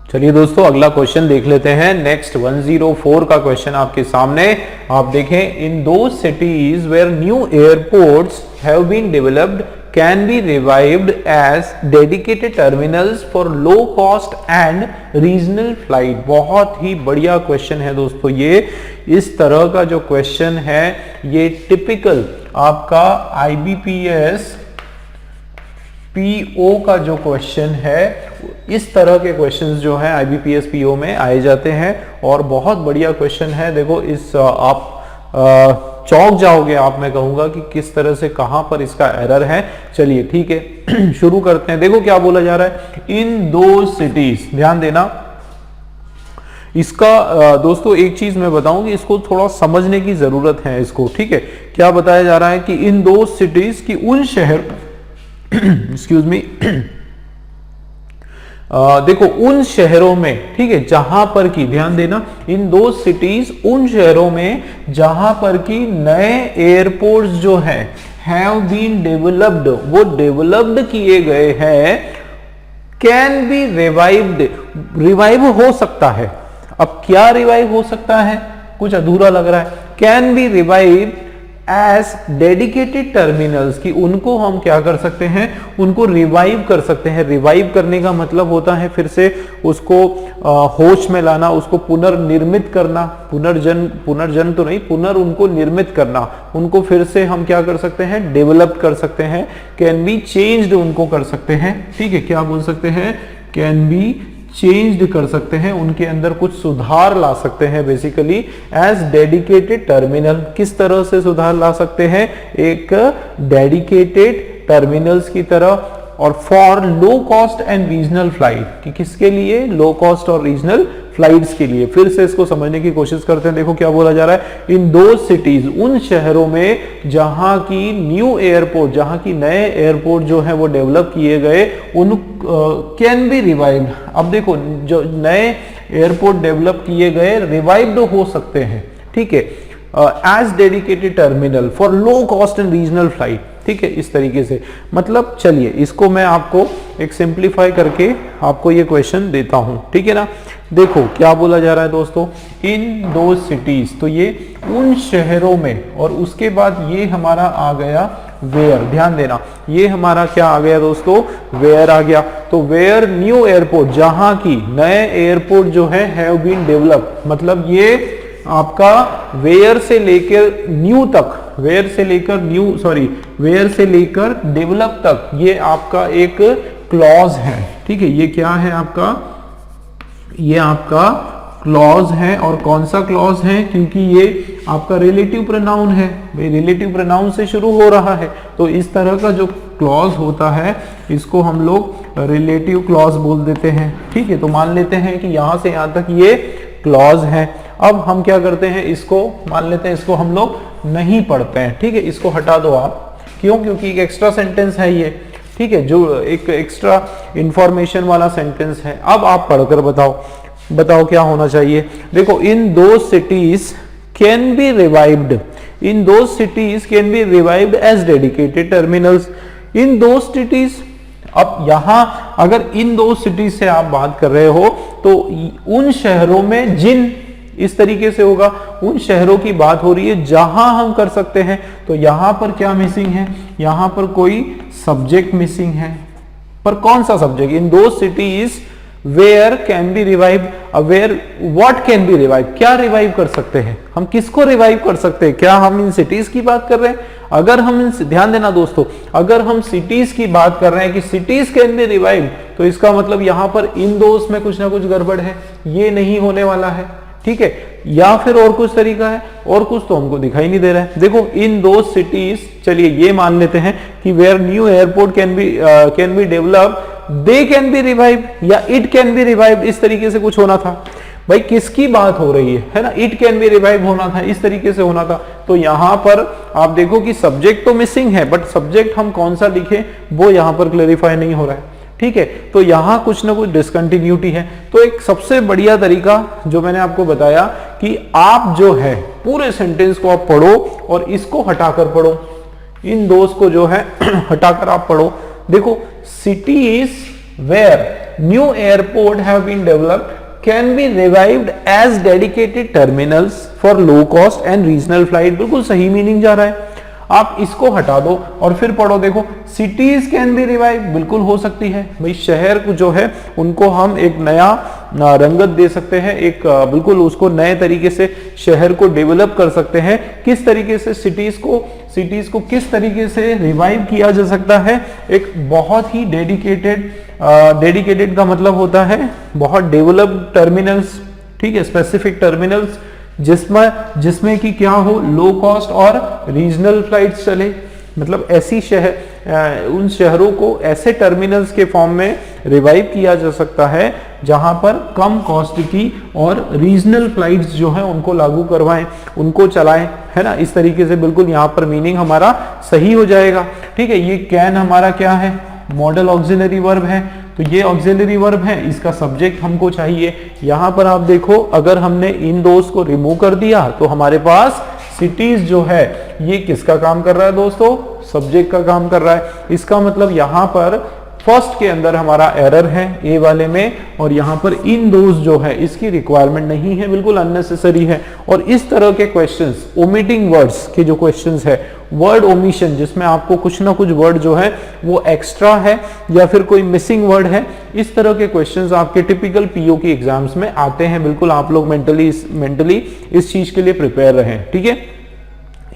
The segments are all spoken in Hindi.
चलिए दोस्तों, अगला क्वेश्चन देख लेते हैं। नेक्स्ट 104 का क्वेश्चन आपके सामने। आप देखें, इन दो cities where new airports have been developed can be revived as dedicated terminals for low cost and regional flight. बहुत ही बढ़िया क्वेश्चन है दोस्तों ये। इस तरह का जो क्वेश्चन है ये टिपिकल आपका IBPS PO का जो क्वेश्चन है, इस तरह के क्वेश्चंस जो है IBPS PO में आए जाते हैं और बहुत बढ़िया क्वेश्चन है। देखो, इस आप चौंक जाओगे आप, मैं कहूंगा कि किस तरह से कहां पर इसका एरर है। चलिए ठीक है, शुरू करते हैं। देखो क्या बोला जा रहा है, इन दो सिटीज, ध्यान देना इसका। दोस्तों एक चीज मैं बताऊं कि इसको थोड़ा समझने की जरूरत है इसको, ठीक है। क्या बताया जा रहा है कि इन दो सिटीज की उन शहर एक्सक्यूज मी देखो, उन शहरों में, ठीक है, जहां पर की, ध्यान देना, इन दो सिटीज उन शहरों में जहां पर की नए एयरपोर्ट्स जो है हैव बीन डेवलप्ड, वो डेवलप्ड किए गए हैं, कैन बी रिवाइव्ड, रिवाइव हो सकता है। अब क्या रिवाइव हो सकता है, कुछ अधूरा लग रहा है। Can be revive as dedicated terminals, की उनको हम क्या कर सकते हैं, उनको रिवाइव कर सकते हैं। रिवाइव करने का मतलब होता है फिर से उसको होश में लाना, उसको पुनर्निर्मित करना, पुनर्जन्म तो नहीं, उनको निर्मित करना, उनको फिर से हम क्या कर सकते हैं, डेवलप कर सकते हैं। कैन बी चेंज्ड उनको कर सकते हैं, ठीक है। क्या बोल सकते हैं, कैन बी चेंज्ड कर सकते हैं, उनके अंदर कुछ सुधार ला सकते हैं बेसिकली। एज डेडिकेटेड टर्मिनल, किस तरह से सुधार ला सकते हैं, एक डेडिकेटेड टर्मिनल्स की तरह। और for low cost and regional flight, कि किसके लिए, लो कॉस्ट और रीजनल फ्लाइट्स के लिए। फिर से इसको समझने की कोशिश करते हैं। देखो क्या बोला जा रहा है, इन दो सिटीज, उन शहरों में जहां की न्यू एयरपोर्ट, जहां की नए एयरपोर्ट जो है वो डेवलप किए गए, उन कैन बी रिवाइव्ड। अब देखो, जो नए एयरपोर्ट डेवलप किए गए रिवाइव्ड हो सकते हैं, ठीक है, as dedicated terminal for low cost and regional flight, ठीक है, इस तरीके से। मतलब चलिए इसको मैं आपको एक सिंप्लीफाई करके आपको ये क्वेश्चन देता हूं, ठीक है ना। देखो क्या बोला जा रहा है दोस्तों, इन दो सिटीज, तो ये उन शहरों में, और उसके बाद ये हमारा आ गया वेयर, ध्यान देना, ये हमारा क्या आ गया दोस्तों, वेयर आ गया। तो वेयर न्यू एयरपोर्ट, जहां की नए एयरपोर्ट जो है हैव बीन डेवलप, मतलब ये आपका वेयर से लेकर न्यू तक, वेयर से लेकर डेवलप तक, ये आपका एक क्लॉज है, ठीक है। ये क्या है आपका, ये आपका क्लॉज है। और कौन सा क्लॉज है, क्योंकि ये आपका रिलेटिव प्रोनाउन है, रिलेटिव प्रोनाउन से शुरू हो रहा है, तो इस तरह का जो क्लॉज होता है इसको हम लोग रिलेटिव क्लॉज बोल देते हैं, ठीक है। तो मान लेते हैं कि यहां से यहां तक ये क्लॉज है। अब हम क्या करते हैं, इसको मान लेते हैं, इसको हम लोग नहीं पढ़ते हैं, ठीक है, इसको हटा दो आप। क्यों, क्योंकि एक एक्स्ट्रा सेंटेंस है ये, ठीक है, जो एक एक्स्ट्रा इंफॉर्मेशन वाला सेंटेंस है। अब आप पढ़कर बताओ क्या होना चाहिए। देखो, इन दो सिटीज कैन बी रिवाइव्ड, इन दो cities can be revived as dedicated terminals, इन दो सिटीज। अब यहां अगर इन दो सिटीज से आप बात कर रहे हो तो उन शहरों में, जिन, इस तरीके से होगा, उन शहरों की बात हो रही है जहां हम कर सकते हैं। तो यहां पर क्या मिसिंग है, यहां पर कोई सब्जेक्ट मिसिंग है। पर कौन सा सब्जेक्ट, इन दो cities where can be revive, where what can be revive, क्या रिवाइव कर सकते हैं, हम किसको रिवाइव कर सकते हैं, क्या हम इन सिटीज की बात कर रहे हैं। अगर हम, ध्यान देना दोस्तों, अगर हम सिटीज की बात कर रहे हैं कि सिटीज कैन बी रिवाइव, तो इसका मतलब यहां पर इन दोस्त में कुछ ना कुछ गड़बड़ है, ये नहीं होने वाला है, ठीक है। या फिर और कुछ तरीका है, और कुछ तो हमको दिखाई नहीं दे रहा है। देखो, इन दो सिटीज, चलिए ये मान लेते हैं कि where new airport can be develop, they can be revive या इट कैन बी रिवाइव, इस तरीके से कुछ होना था। भाई किसकी बात हो रही है ना, इट कैन बी रिवाइव होना था, इस तरीके से होना था। तो यहां पर आप देखो कि सब्जेक्ट तो मिसिंग है, बट सब्जेक्ट हम कौन सा लिखें वो यहां पर क्लेरिफाई नहीं हो रहा है, ठीक है। तो यहां कुछ ना कुछ डिसकंटिन्यूटी है। तो एक सबसे बढ़िया तरीका जो मैंने आपको बताया कि आप जो है पूरे सेंटेंस को आप पढ़ो और इसको हटाकर पढ़ो, इन दोस्त को जो है हटाकर आप पढ़ो। देखो, cities where new airport have been developed can be revived as dedicated terminals for low cost and regional flight। बिल्कुल सही मीनिंग जा रहा है। आप इसको हटा दो और फिर पढ़ो, देखो सिटीज कैन बी रिवाइव, बिल्कुल हो सकती है भाई। शहर को जो है उनको हम एक नया रंगत दे सकते हैं, एक बिल्कुल उसको नए तरीके से शहर को डेवलप कर सकते हैं। किस तरीके से सिटीज को किस तरीके से रिवाइव किया जा सकता है? एक बहुत ही डेडिकेटेड का मतलब होता है बहुत डेवलप्ड टर्मिनल्स, ठीक है, स्पेसिफिक टर्मिनल्स जिसमें कि क्या हो, लो कॉस्ट और रीजनल फ्लाइट्स चले। मतलब ऐसी उन शहरों को ऐसे टर्मिनल्स के फॉर्म में रिवाइव किया जा सकता है जहां पर कम कॉस्ट की और रीजनल फ्लाइट्स जो है उनको लागू करवाएं, उनको चलाएं, है ना। इस तरीके से बिल्कुल यहां पर मीनिंग हमारा सही हो जाएगा, ठीक है। ये कैन हमारा क्या है? मॉडल ऑक्सिलरी वर्ब है, तो ये ऑक्सिलरी वर्ब है, इसका सब्जेक्ट हमको चाहिए। यहां पर आप देखो, अगर हमने इन दोस्त को रिमूव कर दिया तो हमारे पास सिटीज जो है ये किसका काम कर रहा है दोस्तों? सब्जेक्ट का काम कर रहा है। इसका मतलब यहां पर फर्स्ट के अंदर हमारा एरर है ए वाले में, और यहां पर इन दोस्त जो है इसकी रिक्वायरमेंट नहीं है, बिल्कुल अननेसेसरी है। और इस तरह के क्वेश्चंस, ओमिटिंग वर्ड्स के जो क्वेश्चंस है, वर्ड ओमिशन जिसमें आपको कुछ ना कुछ वर्ड जो है वो एक्स्ट्रा है या फिर कोई मिसिंग वर्ड है, इस तरह के क्वेश्चंस आपके टिपिकल पीओ की एग्जाम्स में आते हैं। बिल्कुल आप लोग मेंटली इस चीज के लिए प्रिपेयर रहें, ठीक है।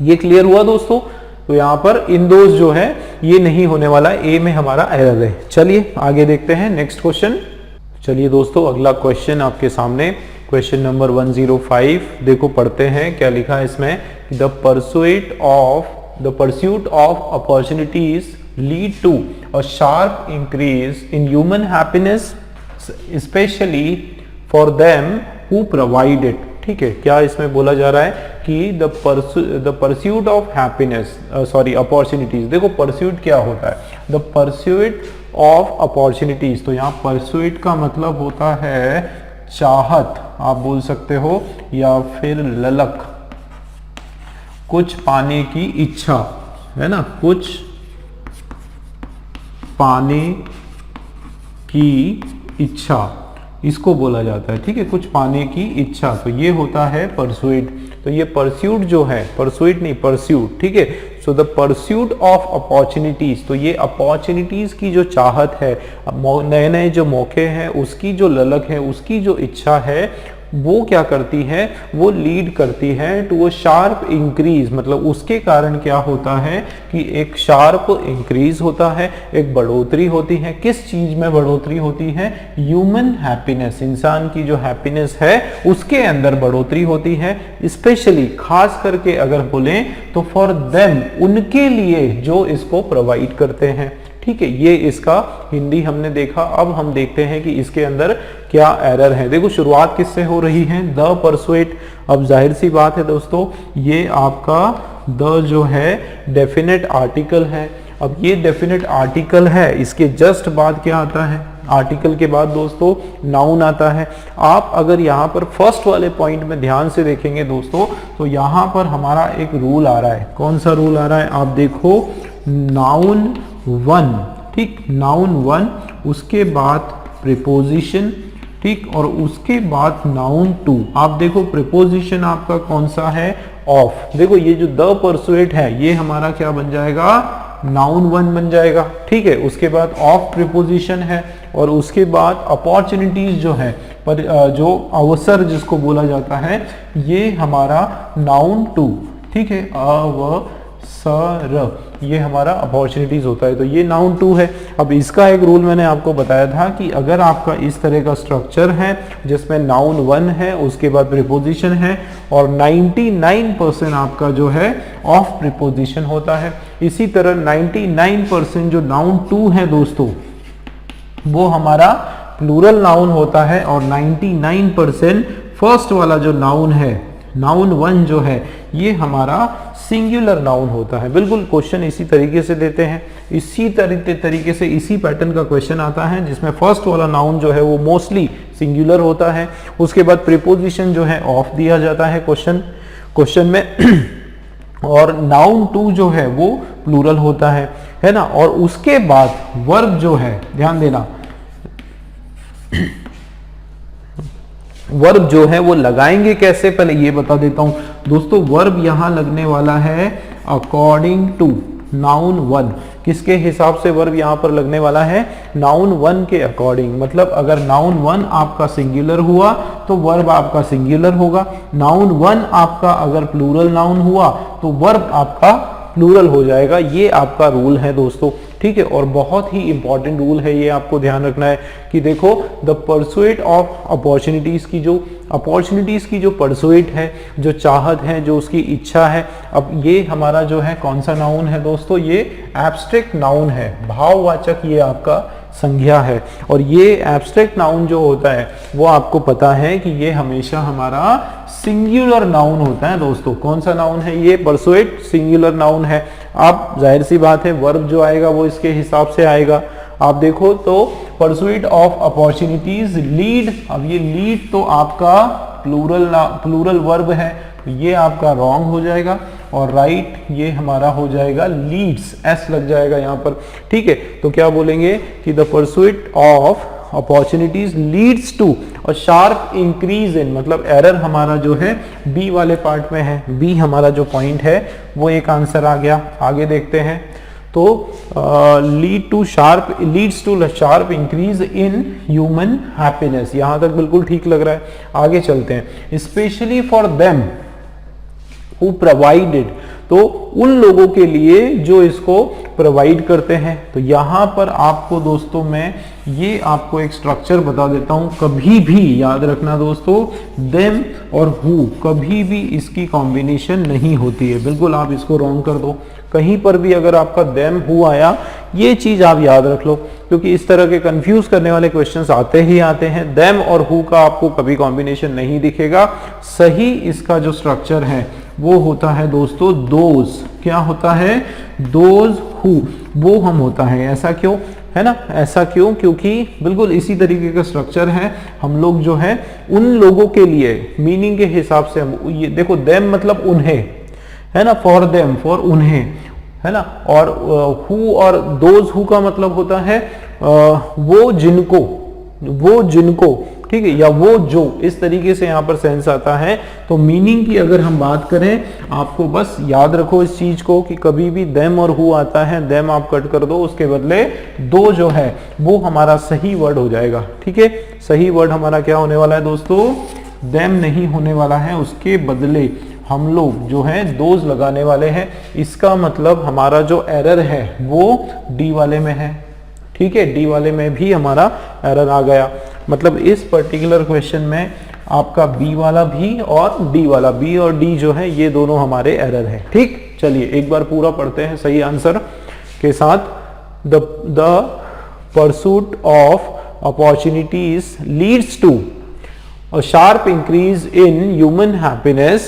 ये क्लियर हुआ दोस्तों? तो यहां पर इंडोज जो है ये नहीं होने वाला, ए में हमारा एरर है। चलिए आगे देखते हैं नेक्स्ट क्वेश्चन। चलिए दोस्तों अगला क्वेश्चन आपके सामने, क्वेश्चन नंबर 105। देखो पढ़ते हैं क्या लिखा है इसमें। The pursuit of opportunities lead to a sharp increase in human happiness specially for them who provide it. ठीक है, क्या इसमें बोला जा रहा है कि the pursuit of happiness, sorry opportunities. देखो परस्यूट क्या होता है? The pursuit of opportunities. तो यहाँ परस्यूट का मतलब होता है चाहत, आप बोल सकते हो, या फिर ललक, कुछ पाने की इच्छा, है ना, कुछ पाने की इच्छा, इसको बोला जाता है। ठीक है, कुछ पाने की इच्छा, तो ये होता है परस्यूट। तो ये परस्यूट जो है, परस्यूट नहीं परस्यूट, ठीक है। So the pursuit of opportunities, तो ये अपॉर्चुनिटीज की जो चाहत है, नए नए जो मौके हैं उसकी जो ललक है, उसकी जो इच्छा है, वो क्या करती है? वो लीड करती है टू अ शार्प इंक्रीज। मतलब उसके कारण क्या होता है कि एक शार्प इंक्रीज होता है, एक बढ़ोतरी होती है। किस चीज में बढ़ोतरी होती है? ह्यूमन हैप्पीनेस, इंसान की जो हैप्पीनेस है उसके अंदर बढ़ोतरी होती है। स्पेशली, खास करके अगर बोलें तो फॉर देम, उनके लिए जो इसको प्रोवाइड करते हैं। ठीक है, ये इसका हिंदी हमने देखा। अब हम देखते हैं कि इसके अंदर क्या एरर है। देखो शुरुआत किससे हो रही है? The pursuit. अब जाहिर सी बात है दोस्तों, ये आपका द जो है डेफिनेट आर्टिकल है। अब ये डेफिनेट आर्टिकल है, इसके जस्ट बाद क्या आता है? आर्टिकल के बाद दोस्तों नाउन आता है। आप अगर यहाँ पर फर्स्ट वाले पॉइंट में ध्यान से देखेंगे दोस्तों, तो यहाँ पर हमारा एक रूल आ रहा है। कौन सा रूल आ रहा है? आप देखो, नाउन 1, ठीक, नाउन 1, उसके बाद प्रीपोजिशन, ठीक, और उसके बाद नाउन 2। आप देखो प्रीपोजिशन आपका कौन सा है? ऑफ। देखो ये जो द परसुएट है ये हमारा क्या बन जाएगा? नाउन 1 बन जाएगा। ठीक है, उसके बाद ऑफ प्रीपोजिशन है, और उसके बाद अपॉर्चुनिटीज जो है, पर जो अवसर जिसको बोला जाता है, ये हमारा नाउन 2। ठीक है, अवसर, ये हमारा अपॉर्चुनिटीज होता है। तो ये नाउन 2 है। अब इसका एक रूल मैंने आपको बताया था कि अगर आपका इस तरह का स्ट्रक्चर है जिसमें नाउन 1 है, उसके बाद प्रीपोजिशन है, और 99% आपका जो है ऑफ प्रीपोजिशन होता है। इसी तरह 99% जो नाउन 2 है दोस्तों, वो हमारा प्लूरल नाउन होता है, और 99% फर्स्ट वाला जो नाउन है, नाउन 1 जो है, ये हमारा सिंगुलर नाउन होता है। बिल्कुल क्वेश्चन इसी तरीके से देते हैं, इसी तरीके से इसी पैटर्न का क्वेश्चन आता है जिसमें फर्स्ट वाला नाउन जो है वो मोस्टली सिंगुलर होता है। उसके बाद प्रीपोजिशन जो है ऑफ दिया जाता है क्वेश्चन में, और नाउन 2 जो है वो प्लूरल होता है ना। और उसके बाद वर्ब जो है, ध्यान देना, वर्ब जो है वो लगाएंगे कैसे, पहले ये बता देता हूं दोस्तों। वर्ब यहां लगने वाला है अकॉर्डिंग टू नाउन वन। किसके हिसाब से वर्ब यहां पर लगने वाला है? नाउन वन के अकॉर्डिंग। मतलब अगर नाउन वन आपका सिंगुलर हुआ तो वर्ब आपका सिंगुलर होगा, नाउन वन आपका अगर प्लूरल नाउन हुआ तो वर्ब आपका प्लूरल हो जाएगा। ये आपका रूल है दोस्तों, ठीक है। और बहुत ही इंपॉर्टेंट रूल है, ये आपको ध्यान रखना है कि देखो द परसुएट ऑफ अपॉर्चुनिटीज की जो परसुएट है, जो चाहत है, जो उसकी इच्छा है। अब ये हमारा जो है कौन सा नाउन है दोस्तों? ये एब्स्ट्रैक्ट नाउन है, भाववाचक ये आपका संज्ञा है। और ये एब्स्ट्रैक्ट नाउन जो होता है वो आपको पता है कि ये हमेशा हमारा सिंगुलर नाउन होता है दोस्तों। कौन सा नाउन है ये? परसुएट सिंगुलर नाउन है। आप जाहिर सी बात है वर्ब जो आएगा वो इसके हिसाब से आएगा। आप देखो तो परसुएट ऑफ अपॉर्चुनिटीज लीड, अब ये लीड तो आपका प्लूरल वर्ब है, तो ये आपका रॉन्ग हो जाएगा। और राइट ये हमारा हो जाएगा लीड्स, एस लग जाएगा यहाँ पर, ठीक है। तो क्या बोलेंगे कि the pursuit of opportunities leads to और शार्प इंक्रीज इन, मतलब एरर हमारा जो है बी वाले पार्ट में है। बी हमारा जो पॉइंट है वो एक आंसर आ गया। आगे देखते हैं तो leads to sharp increase in human happiness, यहां तक बिल्कुल ठीक लग रहा है। आगे चलते हैं। Specially for them who provided, तो उन लोगों के लिए जो इसको प्रोवाइड करते हैं। तो यहां पर आपको दोस्तों मैं ये आपको एक स्ट्रक्चर बता देता हूं, कभी भी याद रखना दोस्तों, देम और हु कभी भी इसकी कॉम्बिनेशन नहीं होती है। बिल्कुल आप इसको रॉन्ग कर दो, कहीं पर भी अगर आपका देम हु आया, ये चीज आप याद रख लो, क्योंकि इस तरह के कंफ्यूज करने वाले क्वेश्चंस आते ही आते हैं। देम और हु का आपको कभी कॉम्बिनेशन नहीं दिखेगा। सही इसका जो स्ट्रक्चर है वो होता है दोस्तों दोज। क्या होता है? दोज हु, वो हम होता है। ऐसा क्यों है ना? ऐसा क्यों? क्योंकि बिल्कुल इसी तरीके का स्ट्रक्चर है। हम लोग जो है उन लोगों के लिए मीनिंग के हिसाब से हम ये देखो, देम मतलब उन्हें, है ना, फॉर देम, फॉर उन्हें, है ना। और हु और दोज हु का मतलब होता है वो जिनको, ठीक है, या वो जो, इस तरीके से यहां पर सेंस आता है। तो मीनिंग की अगर हम बात करें, आपको बस याद रखो इस चीज को कि कभी भी देम और हु आता है, देम आप कट कर दो, उसके बदले दो जो है वो हमारा सही वर्ड हो जाएगा, ठीक है। सही वर्ड हमारा क्या होने वाला है दोस्तों? देम नहीं होने वाला है, उसके बदले हम लोग जो है दोज लगाने वाले हैं। इसका मतलब हमारा जो एरर है वो डी वाले में है, ठीक है। डी वाले में भी हमारा एरर आ गया। मतलब इस पर्टिकुलर क्वेश्चन में आपका बी वाला भी और डी वाला, बी और डी जो है ये दोनों हमारे एरर है, ठीक। चलिए एक बार पूरा पढ़ते हैं सही आंसर के साथ। The pursuit of opportunities leads to a sharp increase in human happiness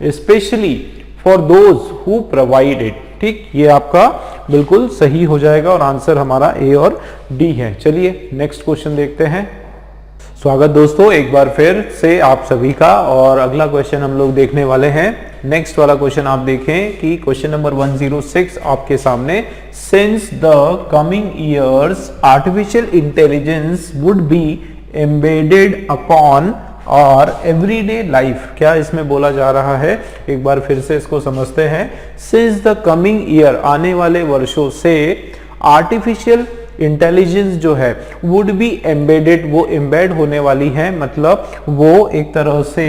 especially for those who provide it, ठीक। ये आपका बिल्कुल सही हो जाएगा और आंसर हमारा ए और डी है। चलिए नेक्स्ट क्वेश्चन देखते हैं। स्वागत दोस्तों एक बार फिर से आप सभी का, और अगला क्वेश्चन हम लोग देखने वाले हैं। नेक्स्ट वाला क्वेश्चन आप देखें कि क्वेश्चन नंबर 106 आपके सामने, since the coming years artificial intelligence would be embedded upon और एवरीडे लाइफ, क्या इसमें बोला जा रहा है? एक बार फिर से इसको समझते हैं। सिंस द कमिंग ईयर, आने वाले वर्षों से, आर्टिफिशियल इंटेलिजेंस जो है वुड बी एम्बेडेड, वो एम्बेड होने वाली है, मतलब वो एक तरह से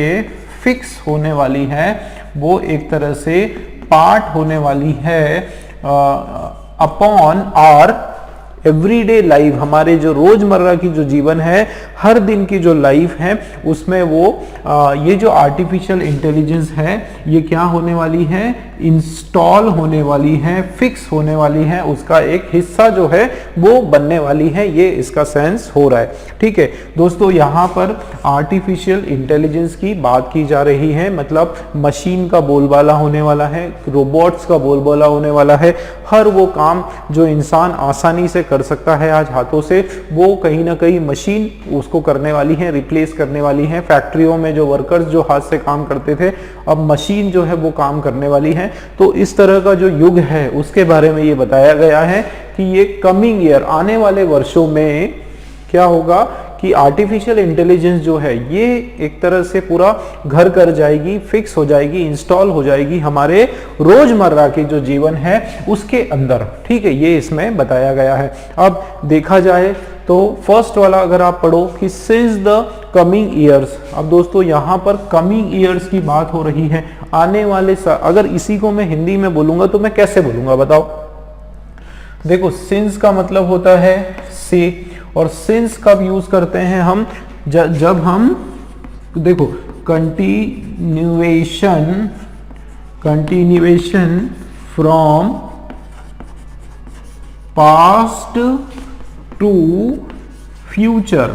फिक्स होने वाली है, वो एक तरह से पार्ट होने वाली है अपॉन और एवरीडे लाइफ, हमारे जो रोजमर्रा की जो जीवन है, हर दिन की जो लाइफ है उसमें वो ये जो आर्टिफिशियल इंटेलिजेंस है ये क्या होने वाली है? इंस्टॉल होने वाली है, फिक्स होने वाली है, उसका एक हिस्सा जो है वो बनने वाली है। ये इसका सेंस हो रहा है, ठीक है दोस्तों। यहाँ पर आर्टिफिशियल इंटेलिजेंस की बात की जा रही है, मतलब मशीन का बोलबाला होने वाला है, रोबोट्स का बोलबाला होने वाला है। हर वो काम जो इंसान आसानी से कर सकता है आज हाथों से, वो कहीं ना कहीं मशीन उसको करने वाली है, रिप्लेस करने वाली है। फैक्ट्रियों में जो वर्कर्स जो हाथ से काम करते थे, अब मशीन जो है वो काम करने वाली है। तो इस तरह का जो युग है उसके बारे में ये बताया गया है कि ये कमिंग ईयर, आने वाले वर्षों में क्या होगा कि कि आर्टिफिशियल इंटेलिजेंस जो है ये एक तरह से पूरा घर कर जाएगी, फिक्स हो जाएगी, इंस्टॉल हो जाएगी हमारे रोजमर्रा के जो जीवन है उसके अंदर, ठीक है, ये इसमें बताया गया है। अब देखा जाए तो फर्स्ट वाला अगर आप पढ़ो कि सिंस द कमिंग ईयर्स, अब दोस्तों यहाँ पर कमिंग ईयर्स की बात हो रही है, आने वाले अगर इसी को मैं हिंदी में बोलूंगा तो मैं कैसे बोलूंगा बताओ? देखो सिंस का मतलब होता है से, और सिंस कब यूज करते हैं हम? जब हम देखो continuation from past to future,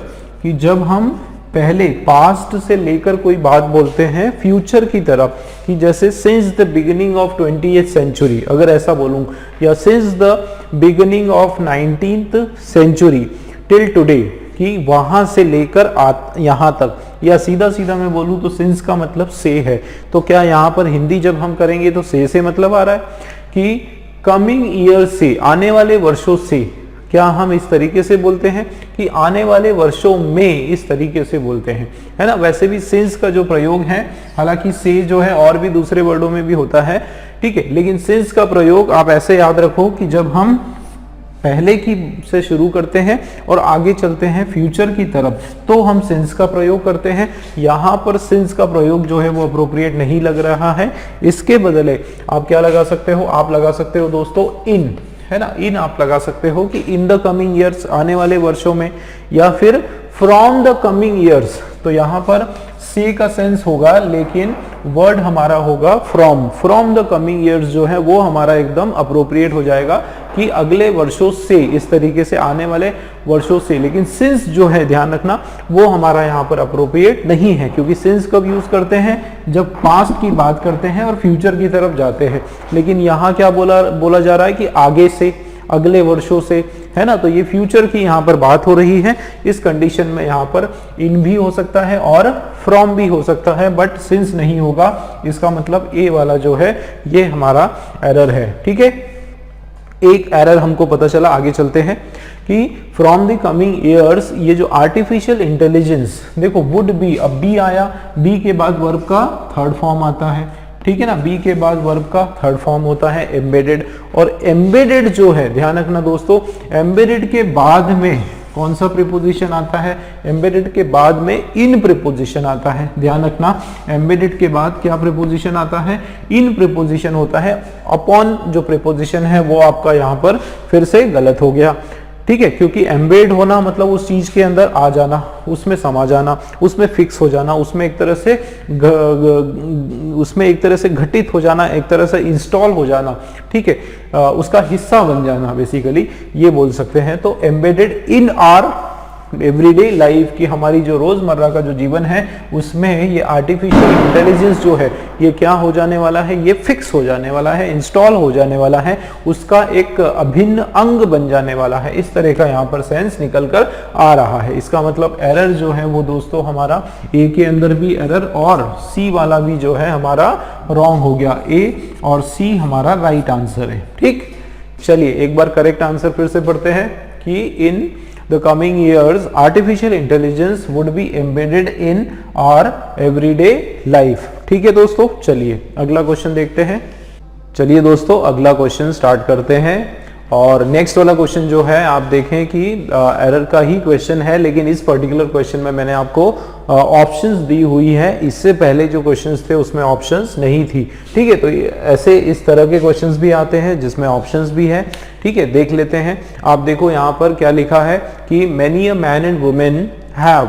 कि जब हम पहले पास्ट से लेकर कोई बात बोलते हैं फ्यूचर की तरफ, कि जैसे since the beginning of 20th century अगर ऐसा बोलूं, या since the beginning of 19th century till today, कि वहां से लेकर यहां तक, या सीधा सीधा मैं बोलूं तो सिंस का मतलब से है। तो क्या यहां पर हिंदी जब हम करेंगे तो से मतलब आ रहा है कि कमिंग ईयर से, आने वाले वर्षों से, क्या हम इस तरीके से बोलते हैं कि आने वाले वर्षों में, इस तरीके से बोलते हैं, है ना। वैसे भी सिंस का जो प्रयोग है, हालांकि से जो है और भी दूसरे वर्डों में भी होता है, ठीक है, लेकिन सिंस का प्रयोग आप ऐसे याद रखो कि जब हम पहले की से शुरू करते हैं और आगे चलते हैं फ्यूचर की तरफ तो हम सिंस का प्रयोग करते हैं। यहाँ पर सिंस का प्रयोग जो है वो अप्रोप्रिएट नहीं लग रहा है, इसके बदले आप क्या लगा सकते हो? आप लगा सकते हो दोस्तों इन, है ना, इन आप लगा सकते हो कि इन द कमिंग ईयर्स, आने वाले वर्षों में, या फिर फ्रॉम द कमिंग ईयर्स। तो यहाँ पर से का सेंस होगा लेकिन वर्ड हमारा होगा फ्रॉम द कमिंग ईयर्स जो है वो हमारा एकदम अप्रोप्रिएट हो जाएगा कि अगले वर्षों से, इस तरीके से आने वाले वर्षों से। लेकिन सिंस जो है ध्यान रखना वो हमारा यहाँ पर अप्रोप्रिएट नहीं है, क्योंकि सिंस कब यूज करते हैं? जब पास्ट की बात करते हैं और फ्यूचर की तरफ जाते हैं। लेकिन यहाँ क्या बोला जा रहा है कि आगे से, अगले वर्षों से, है ना, तो ये फ्यूचर की यहाँ पर बात हो रही है। इस कंडीशन में यहाँ पर इन भी हो सकता है और फ्रॉम भी हो सकता है, बट सिंस नहीं होगा। इसका मतलब ए वाला जो है ये हमारा एरर है, ठीक है। एक एरर हमको पता चला, आगे चलते हैं कि फ्रॉम द कमिंग ईयर्स, ये जो आर्टिफिशियल इंटेलिजेंस, देखो वुड बी, अब बी आया, बी के बाद वर्ब का थर्ड फॉर्म आता है, ठीक है ना, बी के बाद वर्ब का थर्ड फॉर्म होता है एम्बेडेड। और एम्बेडेड जो है, ध्यान रखना दोस्तों, एम्बेडेड के बाद में कौन सा प्रीपोजिशन आता है? एम्बेडेड के बाद में इन प्रीपोजिशन आता है। ध्यान रखना, एम्बेडेड के बाद क्या प्रीपोजिशन आता है? इन प्रीपोजिशन होता है। अपॉन जो प्रीपोजिशन है वो आपका यहाँ पर फिर से गलत हो गया, ठीक है, क्योंकि एम्बेड होना मतलब उस चीज के अंदर आ जाना, उसमें समा जाना, उसमें फिक्स हो जाना, उसमें एक तरह से घटित हो जाना, एक तरह से इंस्टॉल हो जाना, ठीक है, उसका हिस्सा बन जाना, बेसिकली ये बोल सकते हैं। तो embedded in are everyday life की, हमारी जो रोजमर्रा का जो जीवन है उसमें ये आर्टिफिशियल इंटेलिजेंस जो है ये क्या हो जाने वाला है? ये फिक्स हो जाने वाला है, इंस्टॉल हो जाने वाला है, उसका एक अभिन्न अंग बन जाने वाला है। इस तरह का यहाँ पर सेंस निकल कर आ रहा है। इसका मतलब एरर जो है वो दोस्तों हमारा ए के अंदर भी एरर और सी वाला भी जो है हमारा रॉन्ग हो गया। ए और सी हमारा राइट आंसर है, ठीक। चलिए एक बार करेक्ट आंसर फिर से पढ़ते हैं कि इन the coming years artificial intelligence would be embedded in our everyday life। ठीक है दोस्तों, चलिए अगला क्वेश्चन देखते हैं। चलिए दोस्तों अगला क्वेश्चन स्टार्ट करते हैं। और नेक्स्ट वाला क्वेश्चन जो है आप देखें कि एरर का ही क्वेश्चन है, लेकिन इस पर्टिकुलर क्वेश्चन में मैंने आपको ऑप्शंस दी हुई है। इससे पहले जो क्वेश्चंस थे उसमें ऑप्शंस नहीं थी, ठीक है। तो ऐसे इस तरह के क्वेश्चंस भी आते हैं जिसमें ऑप्शंस भी है, ठीक है। देख लेते हैं। आप देखो यहाँ पर क्या लिखा है कि many a man and women have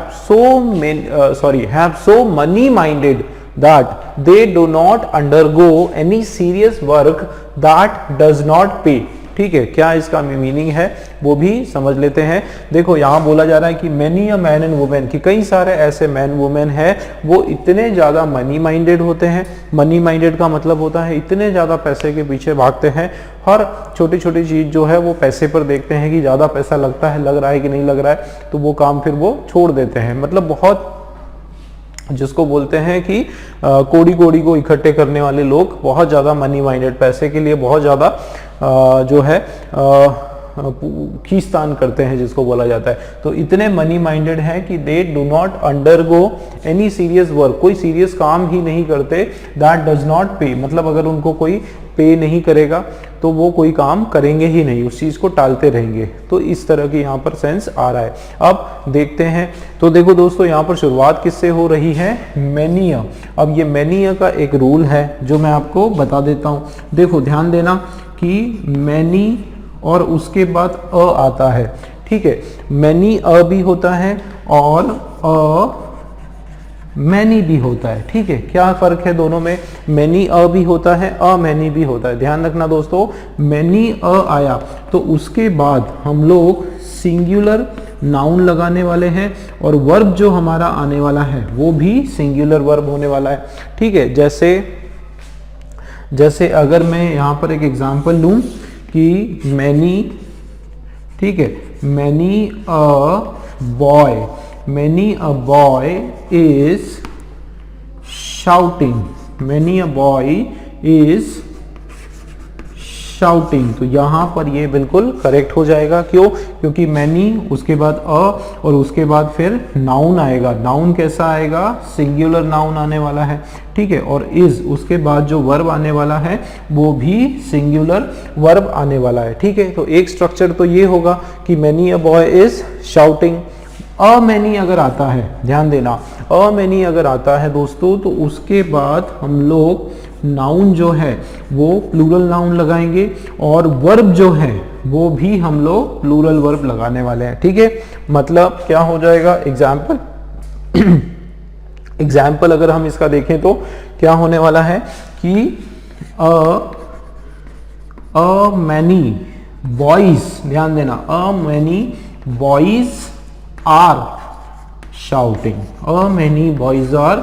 so money minded that they do not undergo any serious work that does not pay। ठीक है, क्या इसका मीनिंग है वो भी समझ लेते हैं। देखो यहाँ बोला जा रहा है कि many a man and women, कि कई सारे ऐसे मैन वुमेन हैं वो इतने ज़्यादा मनी माइंडेड होते हैं। मनी माइंडेड का मतलब होता है इतने ज़्यादा पैसे के पीछे भागते हैं, हर छोटी छोटी चीज़ जो है वो पैसे पर देखते हैं कि ज़्यादा पैसा लगता है, लग रहा है कि नहीं लग रहा है, तो वो काम फिर वो छोड़ देते हैं। मतलब बहुत, जिसको बोलते हैं कि कोड़ी कोड़ी को इकट्ठे करने वाले लोग बहुत ज़्यादा मनी माइंडेड, पैसे के लिए बहुत ज़्यादा जो है खींचतान करते हैं जिसको बोला जाता है। तो इतने मनी माइंडेड हैं कि they do not undergo any serious work, कोई सीरियस काम ही नहीं करते। दैट डज नॉट पे, मतलब अगर उनको कोई पे नहीं करेगा तो वो कोई काम करेंगे ही नहीं, उस चीज को टालते रहेंगे। तो इस तरह की यहाँ पर सेंस आ रहा है। अब देखते हैं, तो देखो दोस्तों यहाँ पर शुरुआत किससे हो रही है, मैनिया। अब ये मैनिया का एक रूल है जो मैं आपको बता देता हूँ। देखो ध्यान देना कि मैनी और उसके बाद अ आता है, ठीक है। मैनी अ भी होता है और अ मैनी भी होता है, ठीक है। क्या फर्क है दोनों में, मैनी अ भी होता है, अ मैनी भी होता है। ध्यान रखना दोस्तों, मैनी अ आया तो उसके बाद हम लोग सिंगुलर नाउन लगाने वाले हैं और वर्ब जो हमारा आने वाला है वो भी सिंगुलर वर्ब होने वाला है, ठीक है। जैसे अगर मैं यहाँ पर एक एग्जांपल लूँ कि मैनी, ठीक है, many a boy, many a boy is shouting, many a boy is shouting। तो यहाँ पर ये बिल्कुल करेक्ट हो जाएगा। क्यों, क्योंकि many उसके बाद अ और उसके बाद फिर नाउन आएगा। नाउन कैसा आएगा, सिंगुलर नाउन आने वाला है, ठीक है। और इज उसके बाद जो वर्ब आने वाला है वो भी सिंगुलर वर्ब आने वाला है, ठीक है। तो एक स्ट्रक्चर तो ये होगा कि many a boy is shouting। A many अगर आता है, ध्यान देना, अ मैनी अगर आता है दोस्तों तो उसके बाद हम लोग नाउन जो है वो प्लूरल नाउन लगाएंगे और वर्ब जो है वो भी हम लोग प्लूरल वर्ब लगाने वाले हैं, ठीक है। मतलब क्या हो जाएगा, एग्जाम्पल अगर हम इसका देखें तो क्या होने वाला है कि अ मैनी बॉयज, ध्यान देना, a many boys are shouting, a many boys are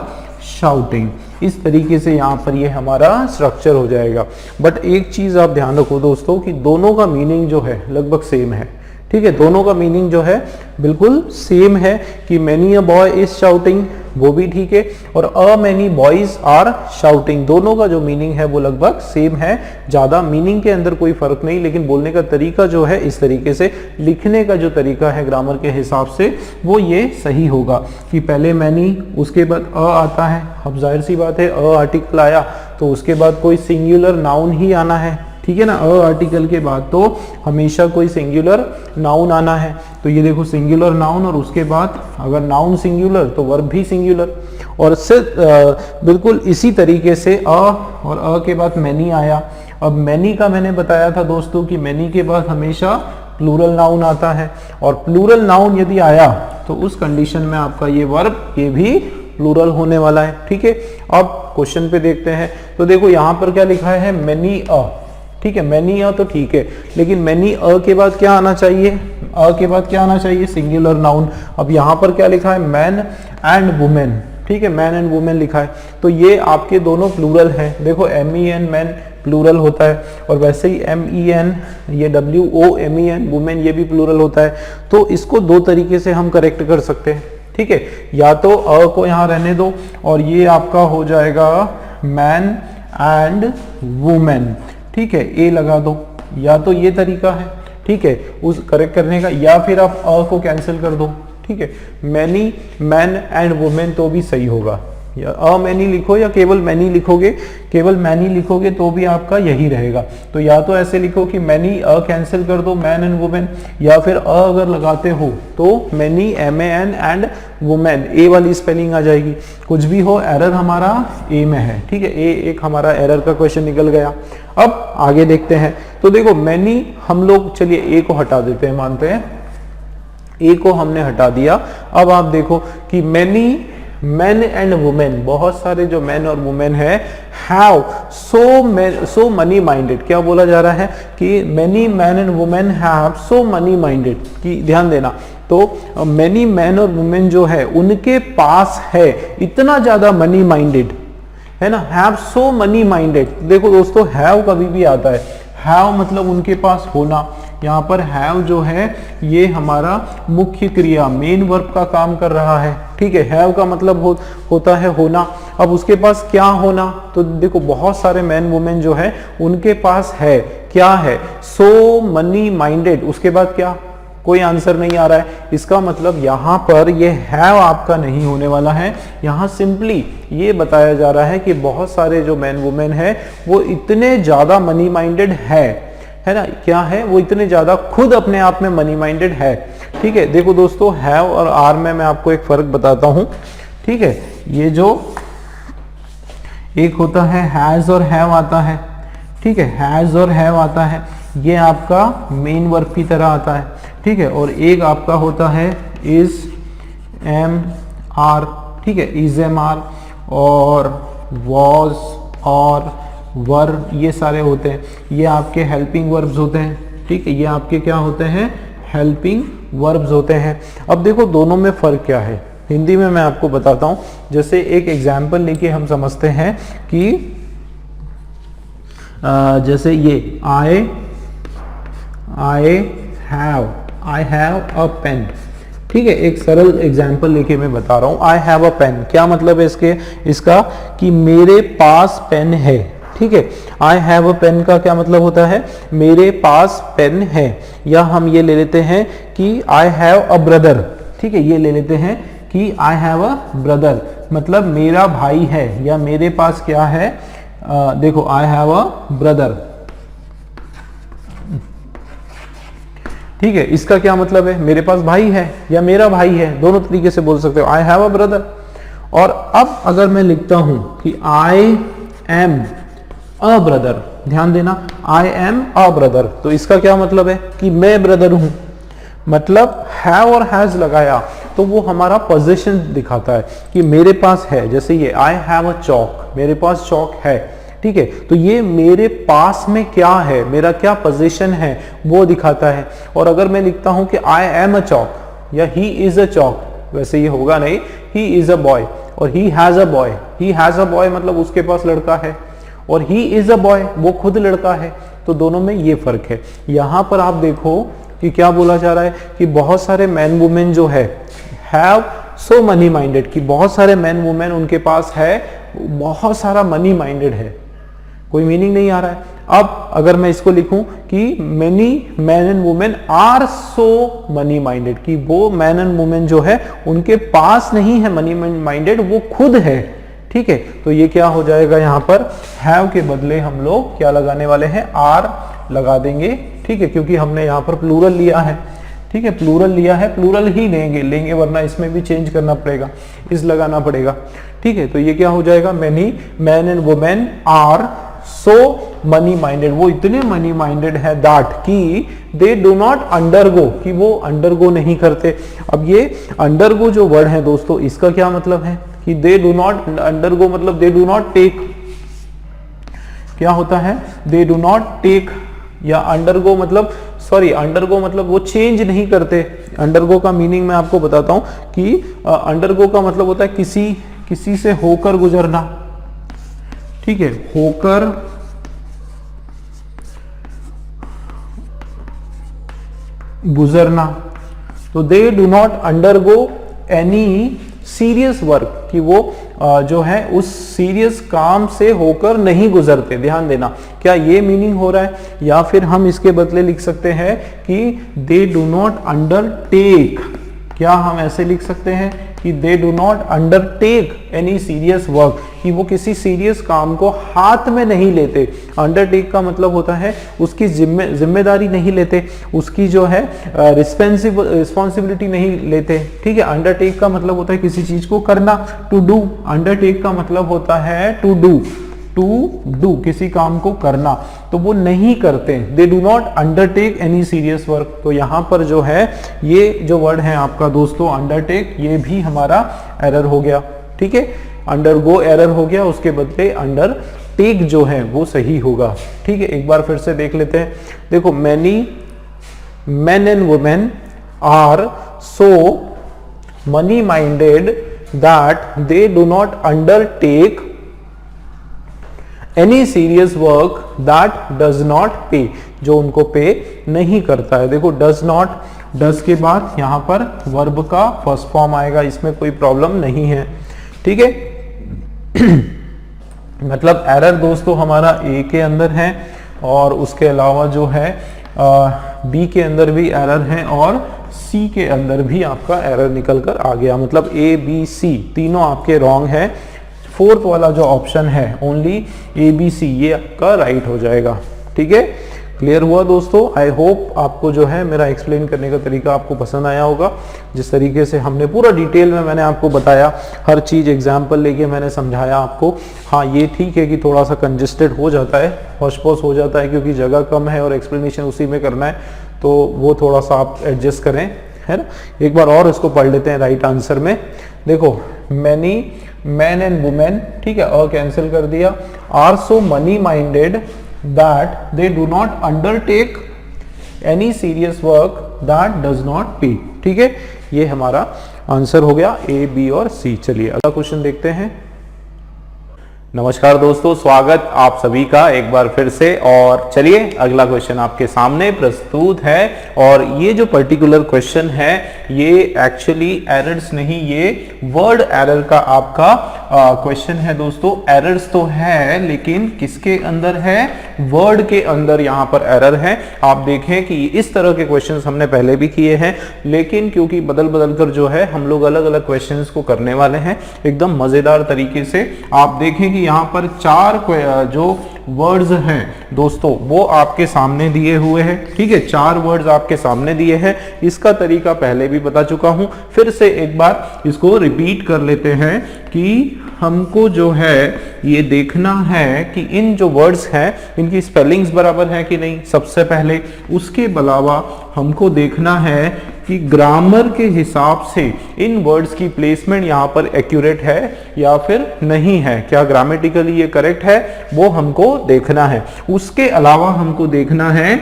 shouting. इस तरीके से यहाँ पर ये हमारा स्ट्रक्चर हो जाएगा। बट एक चीज आप ध्यान रखो दोस्तों कि दोनों का मीनिंग जो है लगभग सेम है, ठीक है। दोनों का मीनिंग जो है बिल्कुल सेम है कि many a boy is shouting, वो भी ठीक है, और a many boys are shouting, दोनों का जो मीनिंग है वो लगभग सेम है। ज्यादा मीनिंग के अंदर कोई फर्क नहीं, लेकिन बोलने का तरीका जो है इस तरीके से, लिखने का जो तरीका है ग्रामर के हिसाब से वो ये सही होगा कि पहले मैनी उसके बाद अ आता है। अब जाहिर सी बात है अ आर्टिकल आया तो उसके बाद कोई सिंगुलर नाउन ही आना है, ठीक है ना। अ आर्टिकल के बाद तो हमेशा कोई सिंगुलर नाउन आना है। तो ये देखो सिंगुलर नाउन और उसके बाद अगर नाउन सिंगुलर तो वर्ब भी सिंगुलर। और बिल्कुल इसी तरीके से अ और अ के बाद मैनी आया। अब मैनी का मैंने बताया था दोस्तों कि मैनी के बाद हमेशा प्लूरल नाउन आता है और प्लूरल नाउन यदि आया तो उस कंडीशन में आपका ये वर्ब ये भी प्लूरल होने वाला है, ठीक है। अब क्वेश्चन पे देखते हैं। तो देखो यहाँ पर क्या लिखा है, मैनी अ, ठीक है, मैनी अ तो ठीक है, लेकिन मैनी अ के बाद क्या आना चाहिए, अ के बाद क्या आना चाहिए, सिंगुलर नाउन। अब यहाँ पर क्या लिखा है, मैन एंड वुमेन, ठीक है, मैन एंड वुमेन लिखा है। तो ये आपके दोनों प्लूरल हैं। देखो MEN मैन प्लूरल होता है और वैसे ही MEN ये WOMEN वुमेन ये भी प्लूरल होता है। तो इसको दो तरीके से हम करेक्ट कर सकते हैं, ठीक है। या तो अ को यहाँ रहने दो और ये आपका हो जाएगा मैन एंड वुमेन, ठीक है, ए लगा दो। या तो ये तरीका है, ठीक है, उस करेक्ट करने का, या फिर आप अ को कैंसिल कर दो, ठीक है। मैनी मैन एंड वुमेन तो भी सही होगा, या अ मैनी लिखो या केवल मैनी लिखोगे, केवल मैनी लिखोगे तो भी आपका यही रहेगा। तो या तो ऐसे लिखो कि मैनी अ कैंसिल कर दो, मैन एंड वुमेन, या फिर अ अगर लगाते हो तो मैनी MAN एंड वुमेन, ए वाली स्पेलिंग आ जाएगी। कुछ भी हो, एरर हमारा ए में है, ठीक है। ए एक हमारा एरर का क्वेश्चन निकल गया। अब आगे देखते हैं। तो देखो मैनी हम लोग, चलिए ए को हटा देते हैं, मानते हैं ए को हमने हटा दिया। अब आप देखो कि मैनी मैन एंड वुमेन, बहुत सारे जो मैन और वुमेन है, हैव सो मनी माइंडेड। क्या बोला जा रहा है कि many man and women have so money minded, की ध्यान देना। तो मैनी मैन और वुमेन जो है उनके पास है इतना ज्यादा मनी माइंडेड, है ना, हैव सो मनी माइंडेड। देखो दोस्तों हैव कभी भी आता है, हैव मतलब उनके पास होना। यहाँ पर हैव जो है ये हमारा मुख्य क्रिया मेन वर्ब का काम कर रहा है, ठीक है। हैव का मतलब होता है होना। अब उसके पास क्या होना, तो देखो बहुत सारे मैन वुमेन जो है उनके पास है क्या है? सो मनी माइंडेड, उसके बाद क्या? कोई आंसर नहीं आ रहा है। इसका मतलब यहां पर ये हैव आपका नहीं होने वाला है। यहां सिंपली ये बताया जा रहा है कि बहुत सारे जो मैन वुमेन है वो इतने ज्यादा मनी माइंडेड है ना, क्या है? वो इतने ज्यादा खुद अपने आप में मनी माइंडेड है। ठीक है, देखो दोस्तों, हैव और आर में मैं आपको एक फर्क बताता हूं। ठीक है, ये जो एक होता है हैज और हैव आता है, ठीक है, हैज और हैव आता है, ये आपका मेन वर्ब की तरह आता है। ठीक है, और एक आपका होता है इज एम आर, ठीक है, इज एम आर और वॉज और वर, ये सारे होते हैं, ये आपके हेल्पिंग वर्ब्स होते हैं। ठीक है, ये आपके क्या होते हैं? हेल्पिंग वर्ब्स होते हैं। अब देखो दोनों में फर्क क्या है, हिंदी में मैं आपको बताता हूं। जैसे एक एग्जाम्पल लेके हम समझते हैं कि जैसे ये आई हैव अ पेन। ठीक है, एक सरल एग्जाम्पल लेके मैं बता रहा हूं। आई हैव अ पेन, क्या मतलब है इसका कि मेरे पास पेन है। ठीक है, आई हैव अ पेन का क्या मतलब होता है? मेरे पास पेन है। या हम ये ले लेते हैं कि आई हैव अ ब्रदर। ठीक है, ये ले लेते हैं कि आई हैव अ ब्रदर, मतलब मेरा भाई है, या मेरे पास क्या है? देखो, आई हैव अ ब्रदर। ठीक है, इसका क्या मतलब है? मेरे पास भाई है या मेरा भाई है, दोनों तरीके से बोल सकते हो, आई हैव अ ब्रदर। और अब अगर मैं लिखता हूं कि आई एम अ ब्रदर, ध्यान देना, आई एम अ ब्रदर, तो इसका क्या मतलब है? कि मैं ब्रदर हूं। मतलब हैव और हैज लगाया तो वो हमारा पोजीशन दिखाता है कि मेरे पास है। जैसे ये आई हैव अ चॉक, मेरे पास चॉक है। ठीक है, तो ये मेरे पास में क्या है, मेरा क्या पोजीशन है, वो दिखाता है। और अगर मैं लिखता हूं कि आई एम अ चॉक या ही इज अ चॉक, वैसे ये होगा नहीं, ही इज अ बॉय और he has a boy. He has a boy मतलब उसके पास लड़का है, और ही इज अ बॉय वो खुद लड़का है। तो दोनों में ये फर्क है। यहां पर आप देखो कि क्या बोला जा रहा है कि बहुत सारे मैन वुमेन जो है हैव सो मनी माइंडेड, कि बहुत सारे मैन वुमेन उनके पास है, बहुत सारा मनी माइंडेड है। कोई मीनिंग नहीं आ रहा है। अब अगर मैं इसको लिखूं कि many man and women are so money minded, कि वो मैन एंड वुमेन जो है उनके पास नहीं है मनी माइंडेड, वो खुद है। ठीक है, तो ये क्या हो जाएगा? यहाँ पर हैव के बदले हम लोग क्या लगाने वाले हैं? आर लगा देंगे। ठीक है, क्योंकि हमने यहाँ पर प्लूरल लिया है। ठीक है, प्लूरल लिया है, प्लूरल ही लेंगे वरना इसमें भी चेंज करना पड़ेगा, इस लगाना पड़ेगा। ठीक है, तो ये क्या हो जाएगा? Many man and women are so money minded, वो इतने मनी माइंडेड है दैट कि दे डू नॉट अंडरगो, कि वो अंडरगो नहीं करते। अब ये अंडरगो जो वर्ड है दोस्तों, इसका क्या मतलब है? कि दे डू नॉट अंडरगो मतलब दे डू नॉट टेक, क्या होता है? दे डू नॉट टेक, या अंडरगो मतलब, सॉरी, अंडरगो मतलब वो चेंज नहीं करते। अंडरगो का मीनिंग मैं आपको बताता हूं कि अंडरगो का मतलब होता है किसी से होकर गुजरना। ठीक है, होकर गुजरना। तो they do not undergo any serious work, कि वो जो है उस सीरियस काम से होकर नहीं गुजरते। ध्यान देना, क्या ये मीनिंग हो रहा है? या फिर हम इसके बदले लिख सकते हैं कि दे डू नॉट अंडरटेक, क्या हम ऐसे लिख सकते हैं कि they do not undertake any serious work, कि वो किसी सीरियस काम को हाथ में नहीं लेते। अंडरटेक का मतलब होता है उसकी जिम्मेदारी नहीं लेते, उसकी जो है रिस्पॉन्सिबिलिटी नहीं लेते। ठीक है, अंडरटेक का मतलब होता है किसी चीज को करना, टू डू। अंडरटेक का मतलब होता है टू डू, किसी काम को करना, तो वो नहीं करते। They do not undertake any serious work. तो यहां पर जो है ये जो वर्ड है आपका दोस्तों अंडरटेक, ये भी हमारा एरर हो गया। ठीक है, अंडरगो एरर हो गया, उसके बदले अंडरटेक जो है वो सही होगा। ठीक है, एक बार फिर से देख लेते हैं। देखो, many men and women are so money minded that they do not undertake any serious work that does not pay, जो उनको पे नहीं करता है। देखो, does not, does के बाद यहां पर वर्ब का फर्स्ट फॉर्म आएगा, इसमें कोई प्रॉब्लम नहीं है। ठीक है मतलब एरर दोस्तों हमारा ए के अंदर है, और उसके अलावा जो है बी के अंदर भी एरर है और सी के अंदर भी आपका एरर निकल कर आ गया, मतलब ए बी सी तीनों आपके रॉन्ग है। फोर्थ वाला जो ऑप्शन है ओनली ए बी सी ये आपका राइट हो जाएगा। ठीक है, क्लियर हुआ दोस्तों? आई होप आपको जो है मेरा एक्सप्लेन करने का तरीका आपको पसंद आया होगा। जिस तरीके से हमने पूरा डिटेल में मैंने आपको बताया, हर चीज़ एग्जाम्पल लेके मैंने समझाया आपको। हाँ, ये ठीक है कि थोड़ा सा कंजेस्टेड हो जाता है, होश-पोश हो जाता है क्योंकि जगह कम है और एक्सप्लेनेशन उसी में करना है, तो वो थोड़ा सा आप एडजस्ट करें, है ना। एक बार और इसको पढ़ लेते हैं राइट आंसर में। देखो, मैनी मैन एंड वुमेन, ठीक है, और कैंसिल कर दिया, are so money minded that they do not undertake any serious work that does not pay। ठीक है, ये हमारा आंसर हो गया ए, बी और सी। चलिए अगला क्वेश्चन देखते हैं। नमस्कार दोस्तों, स्वागत आप सभी का एक बार फिर से। और चलिए अगला क्वेश्चन आपके सामने प्रस्तुत है। और ये जो पर्टिकुलर क्वेश्चन है ये एक्चुअली एरर्स नहीं, ये वर्ड एरर का आपका क्वेश्चन है दोस्तों। एरर्स तो है लेकिन किसके अंदर है? वर्ड के अंदर यहाँ पर एरर है। आप देखें कि इस तरह के क्वेश्चंस हमने पहले भी किए हैं, लेकिन क्योंकि बदल बदल कर जो है हम लोग अलग अलग क्वेश्चंस को करने वाले हैं एकदम मजेदार तरीके से। आप देखें कि यहाँ पर 4 जो वर्ड्स हैं दोस्तों वो आपके सामने दिए हुए हैं। ठीक है, 4 वर्ड्स आपके सामने दिए हैं। इसका तरीका पहले भी बता चुका हूं, फिर से एक बार इसको रिपीट कर लेते हैं कि हमको जो है ये देखना है कि इन जो वर्ड्स हैं इनकी स्पेलिंग्स बराबर है कि नहीं सबसे पहले। उसके अलावा हमको देखना है कि ग्रामर के हिसाब से इन वर्ड्स की प्लेसमेंट यहाँ पर एक्यूरेट है या फिर नहीं है, क्या ग्रामेटिकली ये करेक्ट है, वो हमको देखना है। उसके अलावा हमको देखना है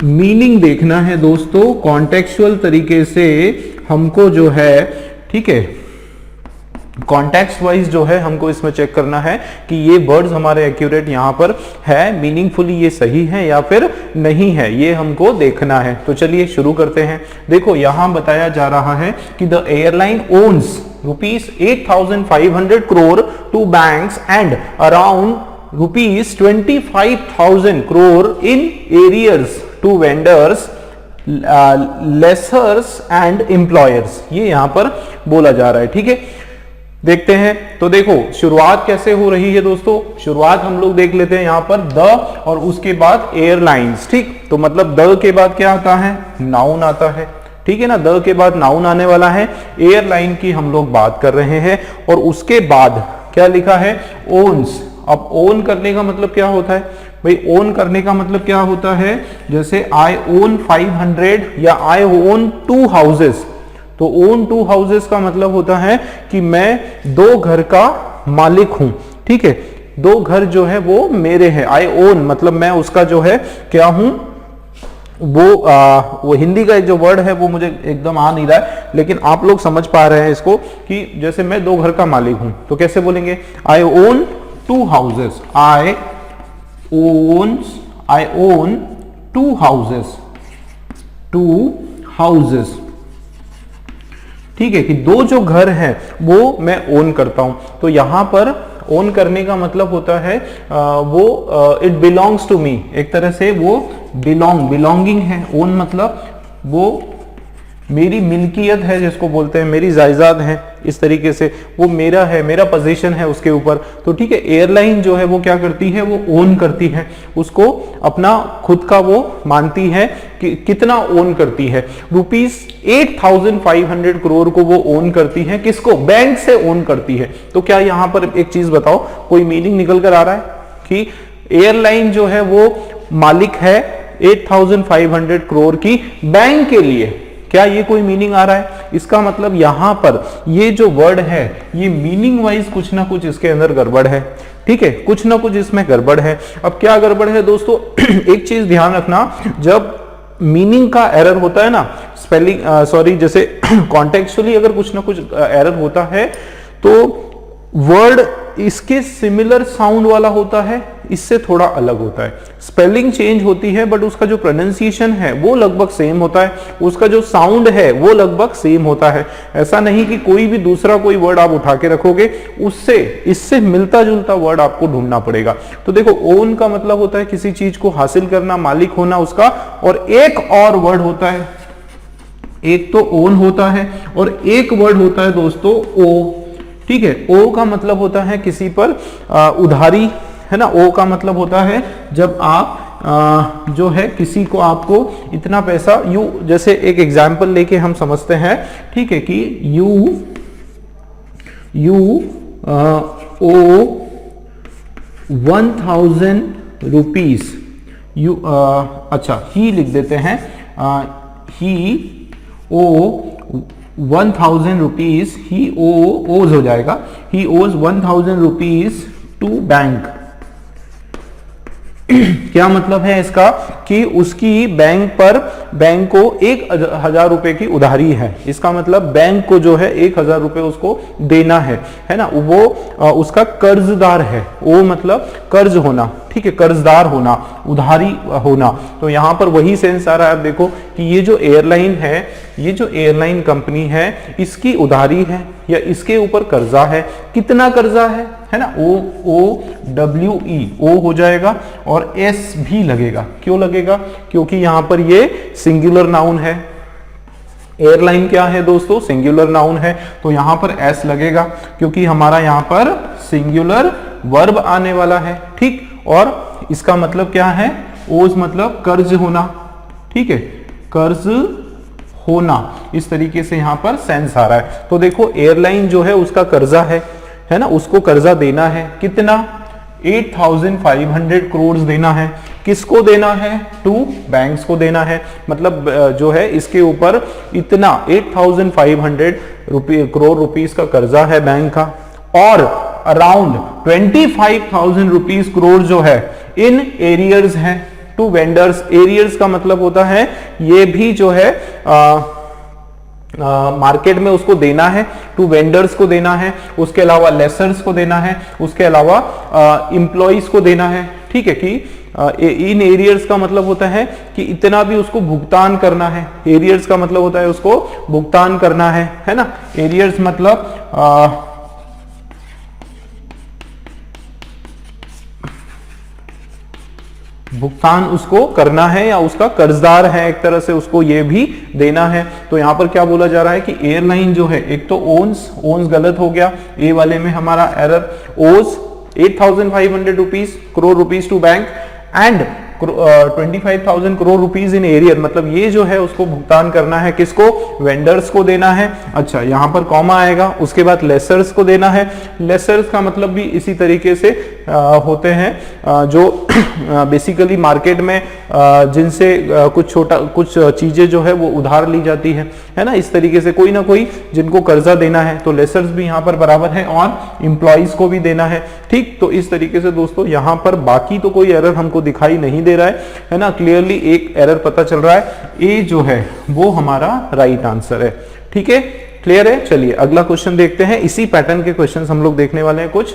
मीनिंग देखना है दोस्तों, कॉन्टेक्चुअल तरीके से हमको जो है, ठीक है, कॉन्टेक्स्ट वाइज जो है हमको इसमें चेक करना है कि ये वर्ड्स हमारे एक्यूरेट यहाँ पर है, मीनिंगफुली ये सही है या फिर नहीं है, ये हमको देखना है। तो चलिए शुरू करते हैं। देखो यहाँ बताया जा रहा है कि the airline owns ₹8,500 crore to banks and around ₹25,000 crore in arrears to vendors, lessors and employers. ये यहाँ पर बोला जा रहा है। ठीक है, देखते हैं। तो देखो शुरुआत कैसे हो रही है दोस्तों, शुरुआत हम लोग देख लेते हैं यहाँ पर द और उसके बाद एयरलाइंस। ठीक, तो मतलब द के बाद क्या आता है? नाउन आता है। ठीक है ना, द के बाद नाउन आने वाला है। एयरलाइन की हम लोग बात कर रहे हैं और उसके बाद क्या लिखा है? ओन्स। अब ओन करने का मतलब क्या होता है भाई? ओन करने का मतलब क्या होता है? जैसे आई ओन 500 या आई ओन 2 हाउसेस। तो ओन 2 हाउसेस का मतलब होता है कि मैं 2 घर का मालिक हूं। ठीक है, 2 घर जो है वो मेरे हैं। आई ओन मतलब मैं उसका जो है क्या हूं, वो हिंदी का एक जो वर्ड है वो मुझे एकदम आ नहीं रहा है, लेकिन आप लोग समझ पा रहे हैं इसको कि जैसे मैं 2 घर का मालिक हूं तो कैसे बोलेंगे? आई ओन 2 हाउसेस। आई ओन 2 हाउसेस। 2 हाउसेस। ठीक है, कि 2 जो घर हैं वो मैं ओन करता हूं। तो यहां पर ओन करने का मतलब होता है इट बिलोंग्स टू मी, एक तरह से वो बिलोंगिंग है। ओन मतलब वो मेरी मिल्कियत है, जिसको बोलते हैं मेरी जायदाद है, इस तरीके से वो मेरा है, मेरा पोजीशन है उसके ऊपर। तो ठीक है, एयरलाइन जो है वो क्या करती है? वो ओन करती है, उसको अपना खुद का वो मानती है कि कितना ओन करती है। ₹8,500 करोड़ को वो ओन करती है। किसको? बैंक से ओन करती है। तो क्या यहाँ पर एक चीज बताओ, कोई मीनिंग निकल कर आ रहा है कि एयरलाइन जो है वो मालिक है 8,500 करोड़ की बैंक के लिए? क्या ये कोई मीनिंग आ रहा है? इसका मतलब यहां पर ये जो वर्ड है ये मीनिंग वाइज कुछ ना कुछ इसके अंदर गड़बड़ है। ठीक है, कुछ ना कुछ इसमें गड़बड़ है। अब क्या गड़बड़ है दोस्तों? एक चीज ध्यान रखना, जब मीनिंग का एरर होता है ना, स्पेलिंग जैसे कॉन्टेक्चुअली अगर कुछ ना कुछ एरर होता है तो वर्ड इसके सिमिलर साउंड वाला होता है इससे थोड़ा अलग होता है। स्पेलिंग चेंज होती है बट उसका जो प्रोनाउंसिएशन है वो लगभग सेम होता है, उसका जो साउंड है वो लगभग सेम होता है। ऐसा नहीं कि कोई भी दूसरा कोई वर्ड आप उठा के रखोगे, उससे इससे मिलता जुलता वर्ड आपको ढूंढना पड़ेगा। तो देखो ओन का मतलब होता है किसी चीज को हासिल करना, मालिक होना उसका, और एक और वर्ड होता है, एक तो ओन होता है और एक वर्ड होता है दोस्तों ओ। ठीक है, ओ का मतलब होता है किसी पर उधारी, है ना। ओ का मतलब होता है जब आप जो है किसी को आपको इतना पैसा, यू जैसे एक एग्जाम्पल लेके हम समझते हैं, ठीक है, कि यू ओ 1000 रुपीज, यू अच्छा ही लिख देते हैं, ही ओ 1000 रुपीज, ही ओज हो जाएगा, ही ओज 1000 रुपीज टू बैंक। क्या मतलब है इसका कि उसकी बैंक को 1000 रुपए की उधारी है। इसका मतलब बैंक को जो है 1000 रुपए उसको देना है ना, वो उसका कर्जदार है। वो मतलब कर्ज होना, ठीक है, कर्जदार होना, उधारी होना। तो यहां पर वही सेंस आ रहा है। आप देखो कि ये जो एयरलाइन है, ये जो एयरलाइन कंपनी है, इसकी उधारी है या इसके ऊपर कर्जा है। कितना कर्जा है ना, OWE, ओ हो जाएगा और एस भी लगेगा। क्यों लगेगा? क्योंकि यहां पर ये सिंगुलर नाउन है। एयरलाइन क्या है दोस्तों? सिंगुलर नाउन है, तो यहां पर एस लगेगा क्योंकि हमारा यहां पर सिंगुलर वर्ब आने वाला है। ठीक, और इसका मतलब क्या है? ओज मतलब कर्ज होना, ठीक है, कर्ज होना। इस तरीके से यहां पर सेंस आ रहा है। तो देखो एयरलाइन जो है उसका कर्जा है ना, उसको कर्जा देना है। कितना? 8500 करोड़ देना है। किसको देना है? टू बैंक्स को देना है। मतलब जो है इसके ऊपर इतना 8500 करोड़ रुपीस का कर्जा है बैंक का, और अराउंड 25,000 रुपीस करोड़ जो है इन एरियर्स है टू वेंडर्स। एरियर्स का मतलब होता है ये भी जो है मार्केट में उसको देना है, टू वेंडर्स को देना है, उसके अलावा लेसर्स को देना है, उसके अलावा एम्प्लॉइज को देना है। ठीक है, कि इन एरियर्स का मतलब होता है कि इतना भी उसको भुगतान करना है। एरियर्स का मतलब होता है उसको भुगतान करना है ना। एरियर्स मतलब भुगतान उसको करना है या उसका कर्जदार है एक तरह से, उसको ये भी देना है। तो यहां पर क्या बोला जा रहा है कि एयरलाइन जो है, एक तो ओन्स गलत हो गया, ए वाले में हमारा error, owes 8500 rupees crore rupees to bank and 25,000 crore rupees in arrear. मतलब ये जो है उसको भुगतान करना है, किसको? वेंडर्स को देना है। अच्छा, यहां पर कॉमा आएगा, उसके बाद लेसर्स को देना है। लेसर्स का मतलब भी इसी तरीके से होते हैं जो बेसिकली मार्केट में जिनसे कुछ चीजें जो है वो उधार ली जाती है ना। इस तरीके से कोई ना कोई जिनको कर्जा देना है, तो लेसर्स भी यहां पर बराबर है और एम्प्लॉइज को भी देना है। ठीक, तो इस तरीके से दोस्तों यहां पर बाकी तो कोई एरर हमको दिखाई नहीं दे रहा है ना। क्लियरली एक एरर पता चल रहा है, ए जो है वो हमारा राइट आंसर है। ठीक है, क्लियर है। चलिए अगला क्वेश्चन देखते हैं। इसी पैटर्न के क्वेश्चंस हम लोग देखने वाले हैं कुछ।